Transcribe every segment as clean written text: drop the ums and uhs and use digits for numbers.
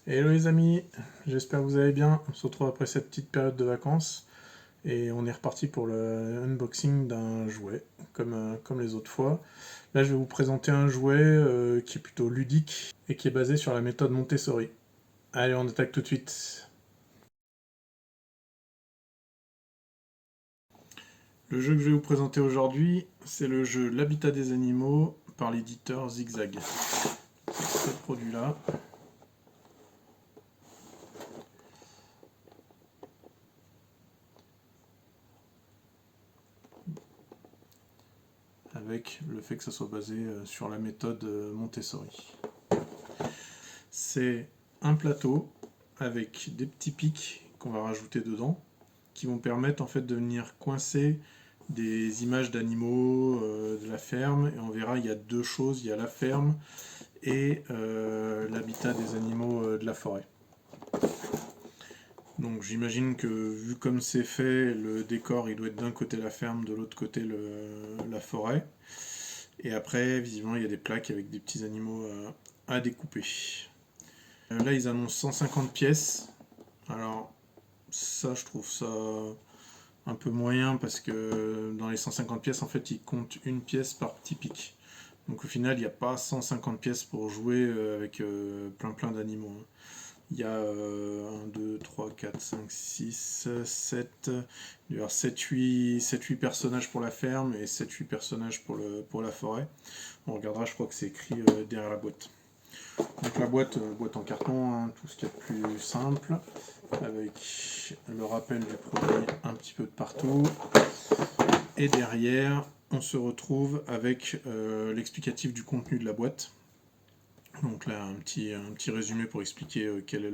Hello les amis, j'espère que vous allez bien. On se retrouve après cette petite période de vacances et on est reparti pour le unboxing d'un jouet, comme les autres fois. Là je vais vous présenter un jouet qui est plutôt ludique et qui est basé sur la méthode Montessori. Allez, on attaque tout de suite. Le jeu que je vais vous présenter aujourd'hui, c'est le jeu L'Habitat des animaux par l'éditeur Zigzag. Ce produit-là. Avec le fait que ça soit basé sur la méthode Montessori. C'est un plateau avec des petits pics qu'on va rajouter dedans, qui vont permettre en fait de venir coincer des images d'animaux de la ferme. Et on verra, il y a deux choses, il y a la ferme et l'habitat des animaux de la forêt. Donc j'imagine que vu comme c'est fait, le décor il doit être d'un côté la ferme, de l'autre côté la forêt. Et après, visiblement, il y a des plaques avec des petits animaux à découper. Là, ils annoncent 150 pièces. Alors, ça, je trouve ça un peu moyen parce que dans les 150 pièces, en fait, ils comptent une pièce par petit pic. Donc au final, il n'y a pas 150 pièces pour jouer avec plein d'animaux. Il y a 1, 2, 3, 4, 5, 6, 7, il doit y avoir 7-8 personnages pour la ferme et 7-8 personnages pour la forêt. On regardera, je crois que c'est écrit derrière la boîte. Donc la boîte en carton, hein, tout ce qui est plus simple, avec le rappel du produit un petit peu de partout. Et derrière, on se retrouve avec l'explicatif du contenu de la boîte. Donc là, un petit résumé pour expliquer quel est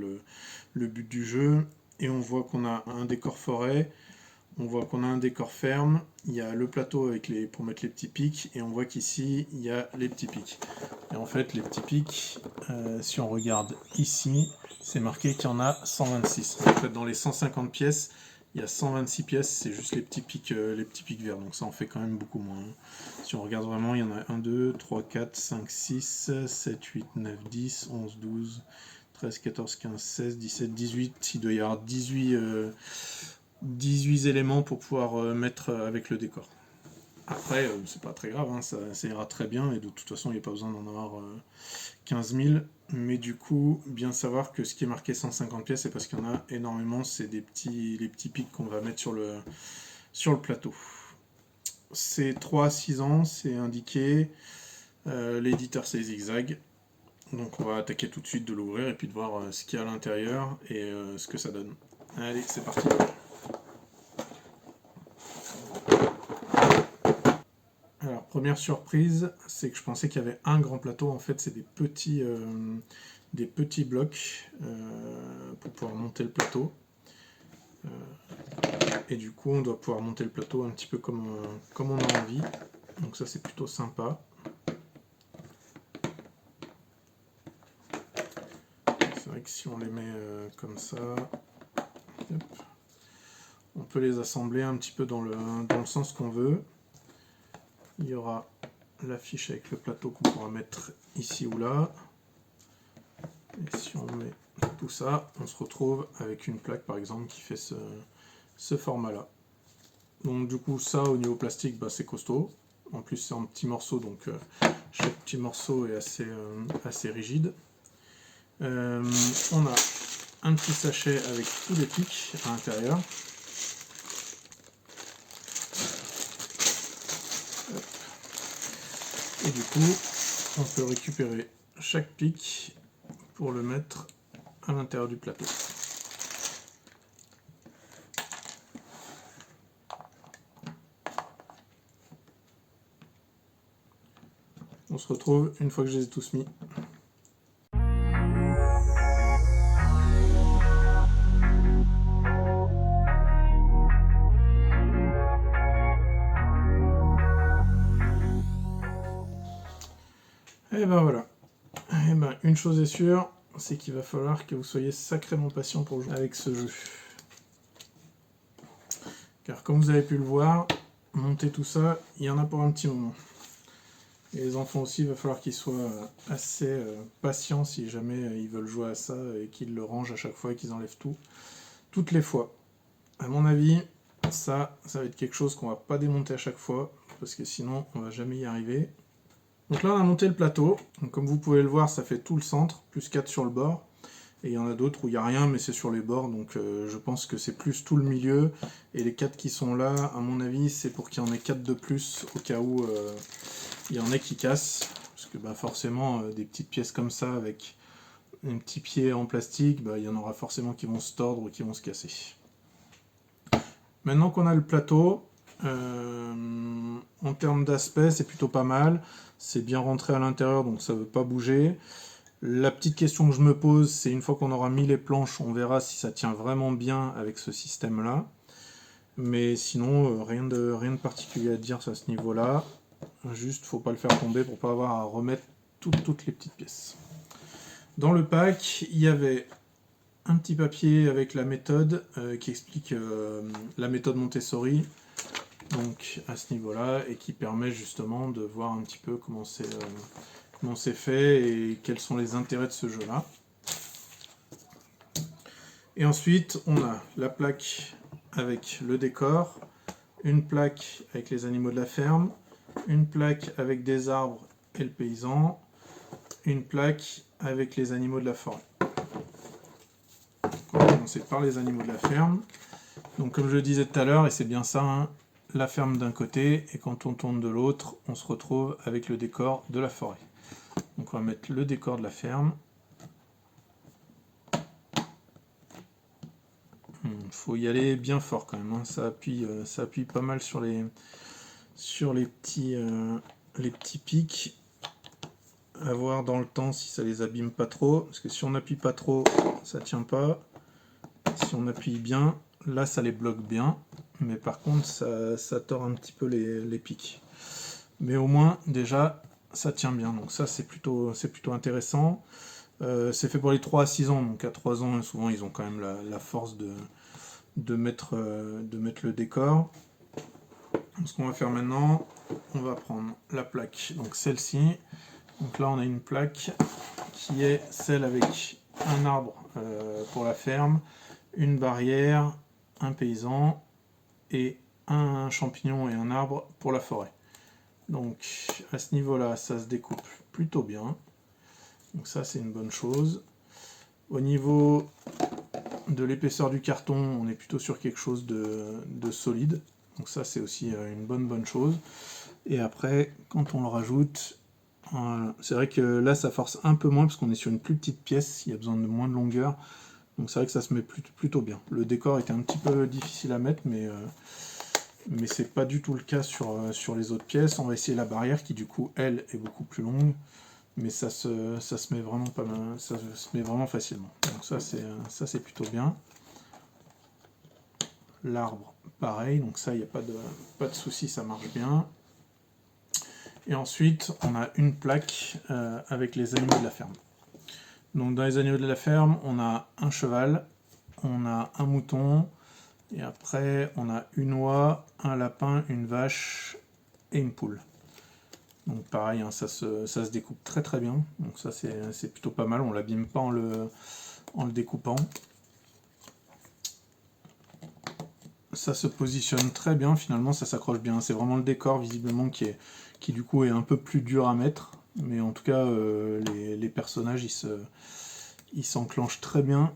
le but du jeu. Et on voit qu'on a un décor forêt, on voit qu'on a un décor ferme, il y a le plateau avec pour mettre les petits pics, et on voit qu'ici, il y a les petits pics. Et en fait, les petits pics, si on regarde ici, c'est marqué qu'il y en a 126. En fait, dans les 150 pièces, il y a 126 pièces, c'est juste les petits pics verts, donc ça en fait quand même beaucoup moins. Si on regarde vraiment, il y en a 1, 2, 3, 4, 5, 6, 7, 8, 9, 10, 11, 12, 13, 14, 15, 16, 17, 18, il doit y avoir 18 éléments pour pouvoir mettre avec le décor. Après, c'est pas très grave, hein, ça ira très bien, et de toute façon, il n'y a pas besoin d'en avoir 15 000. Mais du coup, bien savoir que ce qui est marqué 150 pièces, c'est parce qu'il y en a énormément, c'est les petits pics qu'on va mettre sur le plateau. C'est 3 à 6 ans, c'est indiqué. L'éditeur, c'est Zigzag. Donc on va attaquer tout de suite de l'ouvrir et puis de voir ce qu'il y a à l'intérieur et ce que ça donne. Allez, c'est parti. Alors, première surprise, c'est que je pensais qu'il y avait un grand plateau. En fait, c'est des petits blocs pour pouvoir monter le plateau. Et du coup, on doit pouvoir monter le plateau un petit peu comme on a envie. Donc ça, c'est plutôt sympa. C'est vrai que si on les met comme ça, hop, on peut les assembler un petit peu dans le sens qu'on veut. Il y aura la fiche avec le plateau qu'on pourra mettre ici ou là. Et si on met tout ça, on se retrouve avec une plaque par exemple qui fait ce format-là. Donc du coup ça au niveau plastique, bah, c'est costaud. En plus c'est en petits morceaux, donc chaque petit morceau est assez rigide. On a un petit sachet avec tous les pics à l'intérieur. Et du coup, on peut récupérer chaque pic pour le mettre à l'intérieur du plateau. On se retrouve une fois que je les ai tous mis. Et ben voilà. Et ben une chose est sûre, c'est qu'il va falloir que vous soyez sacrément patient pour jouer avec ce jeu. Car comme vous avez pu le voir, monter tout ça, il y en a pour un petit moment. Et les enfants aussi, il va falloir qu'ils soient assez patients si jamais ils veulent jouer à ça et qu'ils le rangent à chaque fois et qu'ils enlèvent tout, toutes les fois. À mon avis, ça va être quelque chose qu'on va pas démonter à chaque fois, parce que sinon on va jamais y arriver. Donc là on a monté le plateau, donc comme vous pouvez le voir ça fait tout le centre, plus 4 sur le bord, et il y en a d'autres où il n'y a rien mais c'est sur les bords, donc je pense que c'est plus tout le milieu, et les 4 qui sont là, à mon avis c'est pour qu'il y en ait 4 de plus, au cas où il y en ait qui cassent, parce que forcément des petites pièces comme ça avec un petit pied en plastique, il y en aura forcément qui vont se tordre ou qui vont se casser. Maintenant qu'on a le plateau, en termes d'aspect, c'est plutôt pas mal. C'est bien rentré à l'intérieur, donc ça ne veut pas bouger. La petite question que je me pose, c'est une fois qu'on aura mis les planches, on verra si ça tient vraiment bien avec ce système-là. Mais sinon, rien de particulier à dire à ce niveau-là. Juste, faut pas le faire tomber pour pas avoir à remettre toutes les petites pièces. Dans le pack, il y avait un petit papier avec la méthode qui explique la méthode Montessori, donc à ce niveau-là, et qui permet justement de voir un petit peu comment c'est fait et quels sont les intérêts de ce jeu-là. Et ensuite, on a la plaque avec le décor, une plaque avec les animaux de la ferme, une plaque avec des arbres et le paysan, une plaque avec les animaux de la forêt. On va commencer par les animaux de la ferme. Donc comme je le disais tout à l'heure, et c'est bien ça, hein, la ferme d'un côté, et quand on tourne de l'autre, on se retrouve avec le décor de la forêt. Donc on va mettre le décor de la ferme. Faut y aller bien fort quand même, hein. Ça appuie pas mal sur les petits pics. À voir dans le temps si ça les abîme pas trop, parce que si on appuie pas trop, ça tient pas. Si on appuie bien, là ça les bloque bien, mais par contre ça tord un petit peu les pics. Mais au moins déjà ça tient bien, donc ça c'est plutôt intéressant. C'est fait pour les 3 à 6 ans, donc à 3 ans souvent ils ont quand même la force de mettre le décor. Donc, ce qu'on va faire maintenant, on va prendre la plaque, donc celle-ci. Donc là on a une plaque qui est celle avec un arbre pour la ferme, une barrière, un paysan et un champignon et un arbre pour la forêt. Donc à ce niveau-là, ça se découpe plutôt bien. Donc ça c'est une bonne chose. Au niveau de l'épaisseur du carton, on est plutôt sur quelque chose de solide. Donc ça c'est aussi une bonne chose. Et après, quand on le rajoute, c'est vrai que là ça force un peu moins parce qu'on est sur une plus petite pièce, il y a besoin de moins de longueur. Donc c'est vrai que ça se met plutôt bien. Le décor était un petit peu difficile à mettre, mais c'est pas du tout le cas sur les autres pièces. On va essayer la barrière qui du coup elle est beaucoup plus longue, mais ça se met vraiment pas mal, ça se met vraiment facilement. Donc ça c'est plutôt bien. L'arbre pareil, donc ça il n'y a pas de souci, ça marche bien. Et ensuite on a une plaque avec les animaux de la ferme. Donc dans les animaux de la ferme, on a un cheval, on a un mouton, et après on a une oie, un lapin, une vache et une poule. Donc pareil, hein, ça se découpe très bien, donc ça c'est plutôt pas mal, on l'abîme pas en le découpant. Ça se positionne très bien, finalement ça s'accroche bien, c'est vraiment le décor visiblement qui du coup est un peu plus dur à mettre, mais en tout cas les personnages ils s'enclenchent très bien.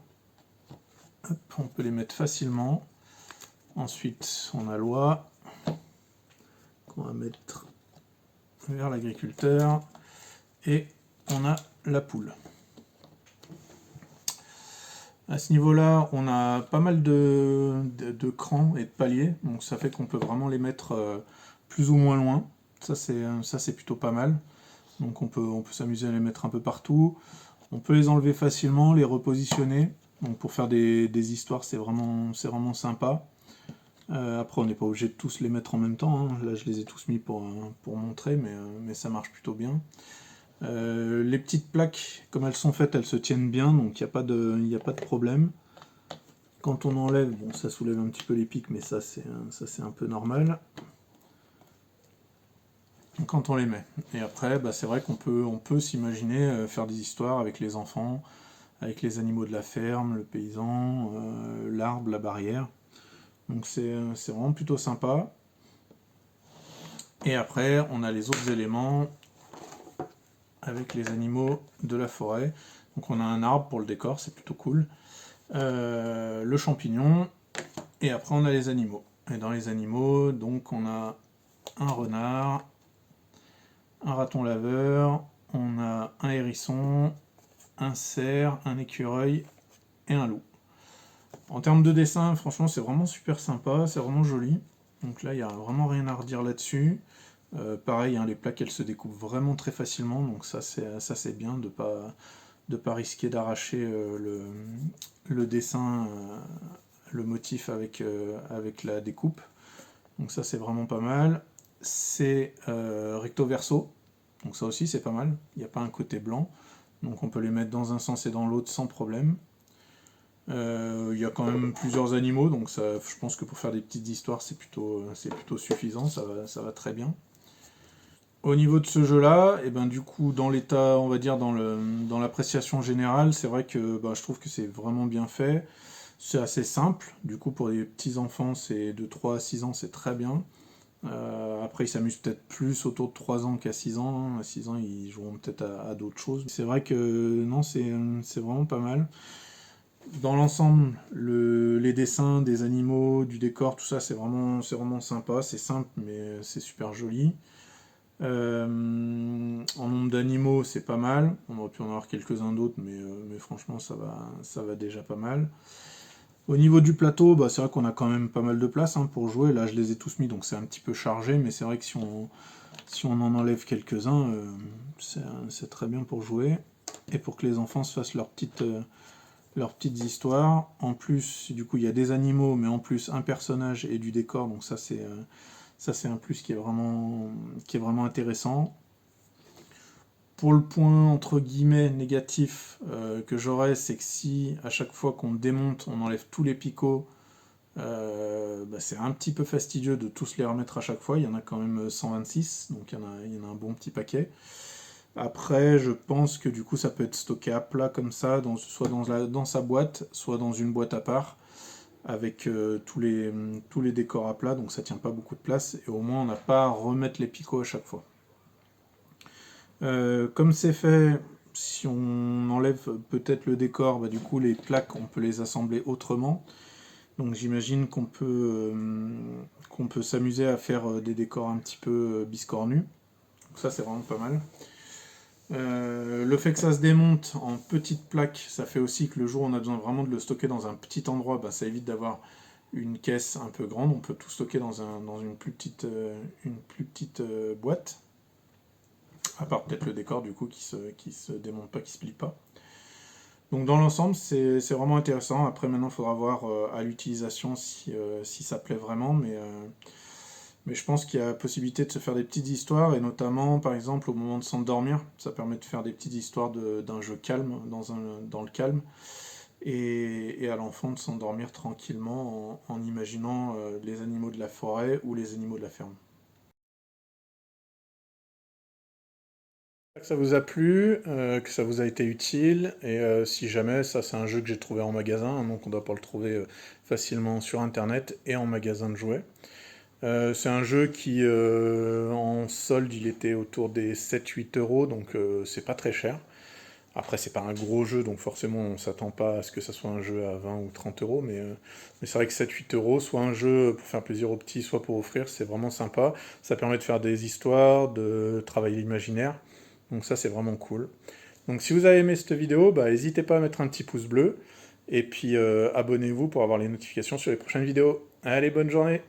Hop, on peut les mettre facilement. Ensuite on a l'oie qu'on va mettre vers l'agriculteur et on a la poule. À ce niveau-là, on a pas mal de crans et de paliers, donc ça fait qu'on peut vraiment les mettre plus ou moins loin. Ça c'est plutôt pas mal. Donc on peut s'amuser à les mettre un peu partout. On peut les enlever facilement, les repositionner. Donc pour faire des histoires, c'est vraiment sympa. Après, on n'est pas obligé de tous les mettre en même temps, hein. Là, je les ai tous mis pour montrer, mais ça marche plutôt bien. Les petites plaques, comme elles sont faites, elles se tiennent bien, donc il n'y a pas de problème. Quand on enlève, bon, ça soulève un petit peu les pics, mais ça c'est un peu normal. quand on les met. Et après, bah, c'est vrai on peut s'imaginer faire des histoires avec les enfants, avec les animaux de la ferme, le paysan, l'arbre, la barrière. Donc c'est vraiment plutôt sympa. Et après, on a les autres éléments avec les animaux de la forêt. Donc on a un arbre pour le décor, c'est plutôt cool. Le champignon, et après on a les animaux. Et dans les animaux, donc on a un renard, un raton laveur, on a un hérisson, un cerf, un écureuil et un loup. En termes de dessin, franchement, c'est vraiment super sympa, c'est vraiment joli. Donc là, il n'y a vraiment rien à redire là-dessus. Pareil, hein, les plaques, elles se découpent vraiment très facilement, donc ça c'est bien de pas risquer d'arracher le dessin, le motif avec la découpe. Donc ça c'est vraiment pas mal. C'est recto verso, donc ça aussi c'est pas mal. Il n'y a pas un côté blanc, donc on peut les mettre dans un sens et dans l'autre sans problème. Il y a quand même plusieurs animaux, donc ça, je pense que pour faire des petites histoires c'est plutôt suffisant, ça va très bien. Au niveau de ce jeu-là, et ben du coup dans l'état, on va dire dans l'appréciation générale, c'est vrai que bah, je trouve que c'est vraiment bien fait. C'est assez simple, du coup pour les petits enfants, c'est de 3 à 6 ans, c'est très bien. Après ils s'amusent peut-être plus autour de 3 ans qu'à 6 ans. À 6 ans ils joueront peut-être à d'autres choses. C'est vrai que non, c'est vraiment pas mal. Dans l'ensemble, les dessins des animaux, du décor, tout ça, c'est vraiment sympa. C'est simple, mais c'est super joli. En nombre d'animaux, c'est pas mal. On aurait pu en avoir quelques-uns d'autres, mais franchement, ça va déjà pas mal. Au niveau du plateau, bah, c'est vrai qu'on a quand même pas mal de place hein, pour jouer. Là, je les ai tous mis, donc c'est un petit peu chargé, mais c'est vrai que si on en enlève quelques-uns, c'est très bien pour jouer. Et pour que les enfants se fassent leurs petites histoires. En plus, du coup, il y a des animaux, mais en plus un personnage et du décor, donc ça c'est un plus qui est vraiment intéressant. Pour le point entre guillemets négatif que j'aurais, c'est que si à chaque fois qu'on démonte, on enlève tous les picots, bah, c'est un petit peu fastidieux de tous les remettre à chaque fois. Il y en a quand même 126, donc il y en a un bon petit paquet. Après, je pense que du coup, ça peut être stocké à plat comme ça, soit dans sa boîte, soit dans une boîte à part, avec tous les décors à plat, donc ça tient pas beaucoup de place, et au moins on n'a pas à remettre les picots à chaque fois. Comme c'est fait, si on enlève peut-être le décor, bah, du coup les plaques, on peut les assembler autrement. Donc j'imagine qu'on peut s'amuser à faire des décors un petit peu biscornus. Donc ça c'est vraiment pas mal. Le fait que ça se démonte en petites plaques, ça fait aussi que le jour où on a besoin vraiment de le stocker dans un petit endroit, bah, ça évite d'avoir une caisse un peu grande. On peut tout stocker dans une plus petite, boîte. À part peut-être le décor du coup qui se démonte pas, qui se plie pas. Donc dans l'ensemble, c'est vraiment intéressant. Après maintenant, il faudra voir à l'utilisation si ça plaît vraiment, mais je pense qu'il y a possibilité de se faire des petites histoires, et notamment, par exemple, au moment de s'endormir, ça permet de faire des petites histoires d'un jeu calme, dans le calme, et à l'enfant de s'endormir tranquillement en imaginant les animaux de la forêt ou les animaux de la ferme. J'espère que ça vous a plu, que ça vous a été utile, et si jamais, ça c'est un jeu que j'ai trouvé en magasin, hein, donc on doit pas le trouver facilement sur internet et en magasin de jouets. C'est un jeu qui, en solde, il était autour des 7-8 euros, donc c'est pas très cher. Après, c'est pas un gros jeu, donc forcément, on s'attend pas à ce que ça soit un jeu à 20 ou 30 euros, mais c'est vrai que 7-8 euros, soit un jeu pour faire plaisir aux petits, soit pour offrir, c'est vraiment sympa. Ça permet de faire des histoires, de travailler l'imaginaire, donc ça, c'est vraiment cool. Donc si vous avez aimé cette vidéo, bah, n'hésitez pas à mettre un petit pouce bleu, et puis abonnez-vous pour avoir les notifications sur les prochaines vidéos. Allez, bonne journée!